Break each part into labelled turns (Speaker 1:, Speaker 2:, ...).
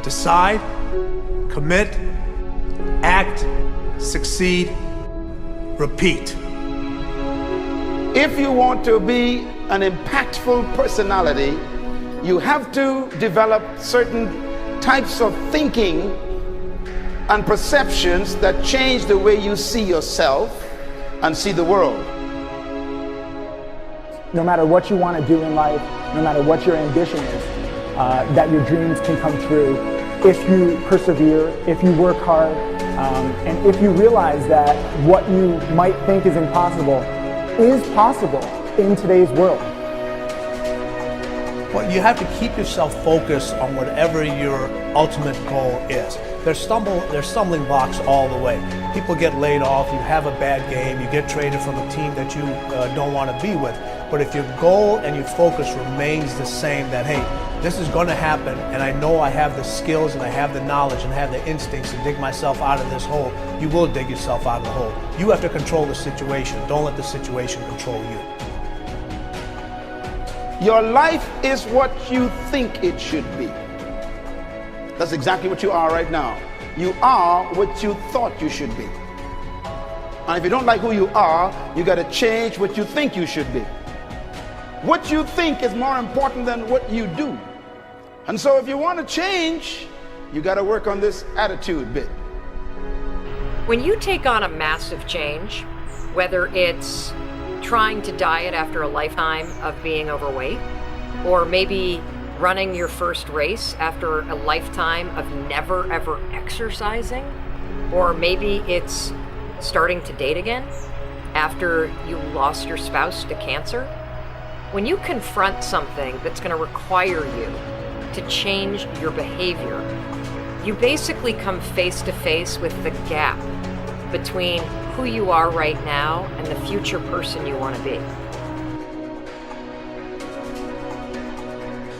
Speaker 1: Decide, commit, act, succeed, repeat.
Speaker 2: If you want to be an impactful personality, you have to develop certain types of thinking and perceptions that change the way you see yourself and see the world.
Speaker 3: No matter what you want to do in life, no matter what your ambition is, that your dreams can come true if you persevere, if you work hard, and if you realize that what you might think is impossible is possible in today's world.
Speaker 1: Well, you have to keep yourself focused on whatever your ultimate goal is. There's stumbling blocks all the way. People get laid off, you have a bad game, you get traded from a team that you don't want to be with. But if your goal and your focus remains the same, that hey, this is going to happen, and I know I have the skills and I have the knowledge and I have the instincts to dig myself out of this hole, you will dig yourself out of the hole. You have to control the situation. Don't let the situation control you.
Speaker 2: Your life is what you think it should be. That's exactly what you are right now. You are what you thought you should be. And if you don't like who you are, you got to change what you think you should be. What you think is more important than what you do. And so if you want to change, you got to work on this attitude bit.
Speaker 4: When you take on a massive change, whether it's trying to diet after a lifetime of being overweight, or maybe running your first race after a lifetime of never ever exercising, or maybe it's starting to date again after you lost your spouse to cancer. When you confront something that's going to require you to change your behavior, you basically come face to face with the gap between who you are right now and the future person you want to be.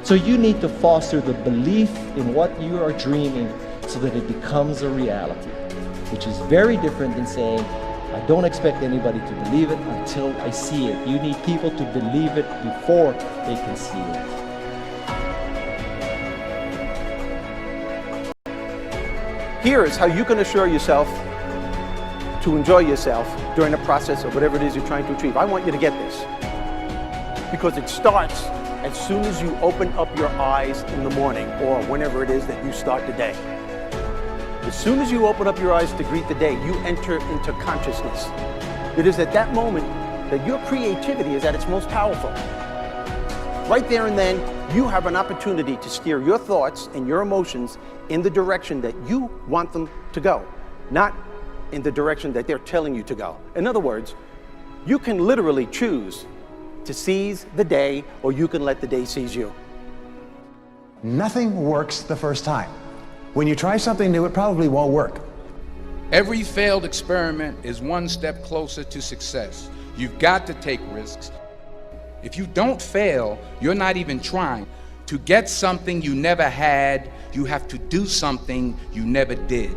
Speaker 5: So you need to foster the belief in what you are dreaming so that it becomes a reality, which is very different than saying, I don't expect anybody to believe it until I see it. You need people to believe it before they can see it.
Speaker 6: Here is how you can assure yourself to enjoy yourself during the process of whatever it is you're trying to achieve. I want you to get this, because it starts as soon as you open up your eyes in the morning or whenever it is that you start the day. As soon as you open up your eyes to greet the day, you enter into consciousness. It is at that moment that your creativity is at its most powerful. Right there and then, you have an opportunity to steer your thoughts and your emotions in the direction that you want them to go, not in the direction that they're telling you to go. In other words, you can literally choose to seize the day, or you can let the day seize you.
Speaker 7: Nothing works the first time. When you try something new, it probably won't work.
Speaker 8: Every failed experiment is one step closer to success. You've got to take risks. If you don't fail, you're not even trying. To get something you never had, you have to do something you never did.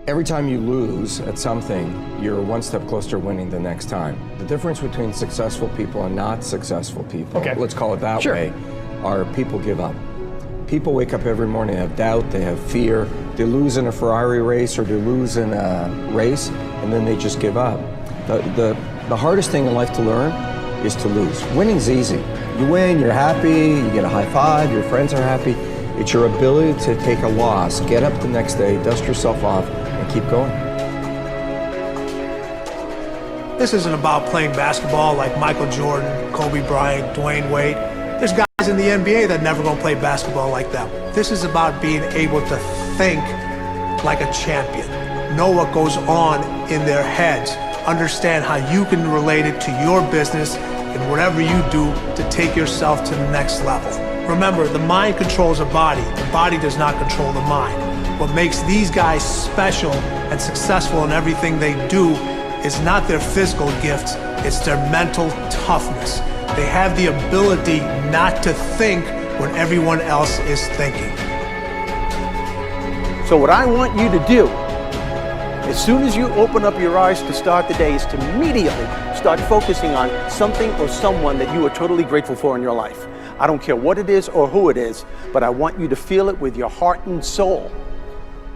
Speaker 9: Every time you lose at something, you're one step closer to winning the next time. The difference between successful people and not successful people, let's call it that way, are people give up. People wake up every morning, they have doubt, they have fear, they lose in a Ferrari race or they lose in a race, and then they just give up. The hardest thing in life to learn is to lose. Winning's easy. You win, you're happy, you get a high five, your friends are happy. It's your ability to take a loss, get up the next day, dust yourself off, and keep going.
Speaker 1: This isn't about playing basketball like Michael Jordan, Kobe Bryant, Dwayne Wade. There's guys in the NBA that never gonna play basketball like them. This is about being able to think like a champion, know what goes on in their heads, understand how you can relate it to your business and whatever you do to take yourself to the next level. Remember, the mind controls the body does not control the mind. What makes these guys special and successful in everything they do is not their physical gifts, it's their mental toughness. They have the ability not to think when everyone else is thinking.
Speaker 6: So what I want you to do, as soon as you open up your eyes to start the day, is to immediately start focusing on something or someone that you are totally grateful for in your life. I don't care what it is or who it is, but I want you to feel it with your heart and soul.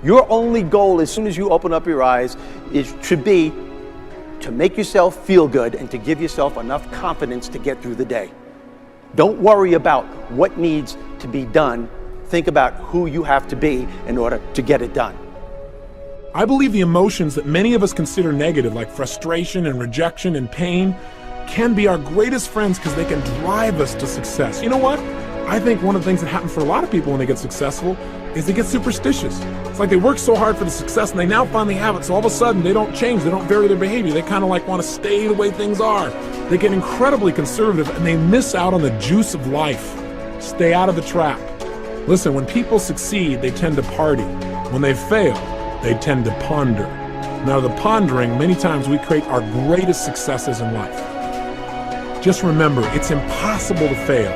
Speaker 6: Your only goal as soon as you open up your eyes should be to make yourself feel good and to give yourself enough confidence to get through the day. Don't worry about what needs to be done. Think about who you have to be in order to get it done.
Speaker 10: I believe the emotions that many of us consider negative, like frustration and rejection and pain, can be our greatest friends because they can drive us to success. You know what? I think one of the things that happens for a lot of people when they get successful is they get superstitious. It's like they work so hard for the success and they now finally have it, so all of a sudden they don't change, they don't vary their behavior, they kind of like want to stay the way things are. They get incredibly conservative and they miss out on the juice of life. Stay out of the trap. Listen, when people succeed, they tend to party. When they fail, they tend to ponder. Now, the pondering, many times we create our greatest successes in life. Just remember, it's impossible to fail.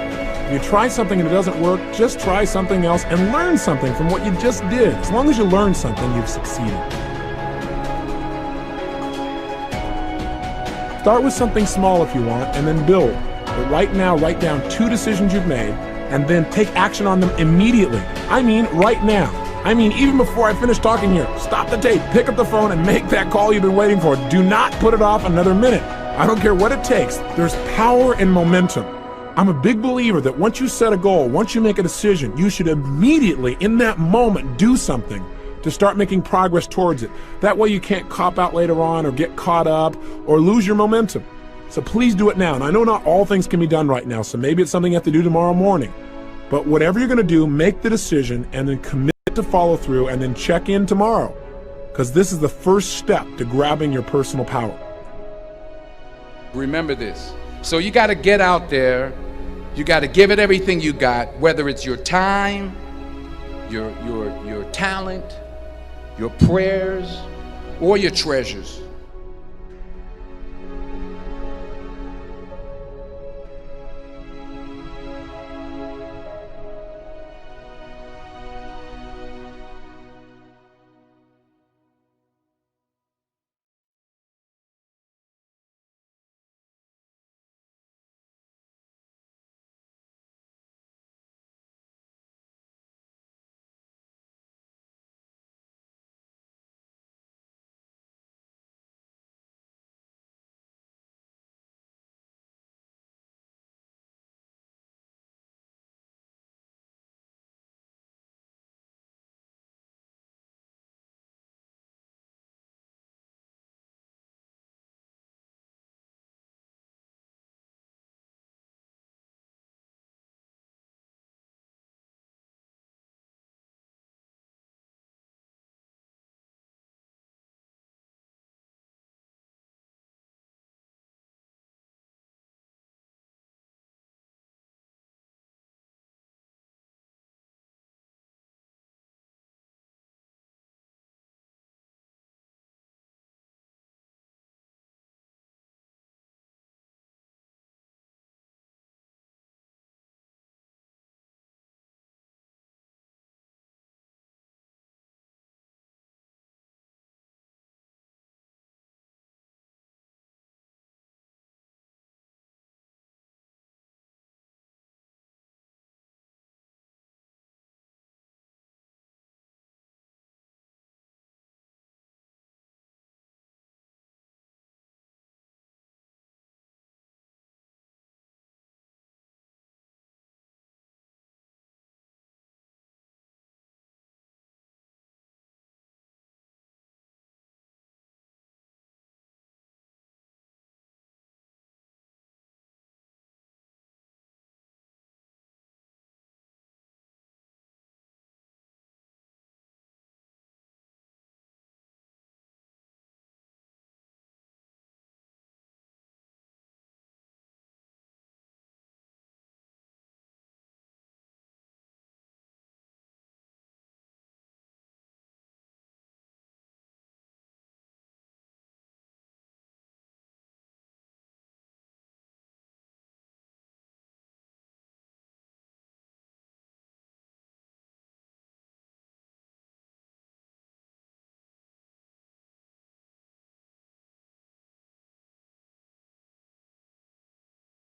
Speaker 10: If you try something and it doesn't work, just try something else and learn something from what you just did. As long as you learn something, you've succeeded. Start with something small if you want, and then build. But right now, write down 2 decisions you've made, and then take action on them immediately. I mean, right now. I mean, even before I finish talking here, stop the tape, pick up the phone, and make that call you've been waiting for. Do not put it off another minute. I don't care what it takes. There's power in momentum. I'm a big believer that once you set a goal, once you make a decision, you should immediately, in that moment, do something to start making progress towards it. That way you can't cop out later on or get caught up or lose your momentum. So please do it now. And I know not all things can be done right now, so maybe it's something you have to do tomorrow morning. But whatever you're going to do, make the decision and then commit to follow through and then check in tomorrow. Because this is the first step to grabbing your personal power.
Speaker 8: Remember this. So you got to get out there. You got to give it everything you got, whether it's your time, your talent, your prayers, or your treasures.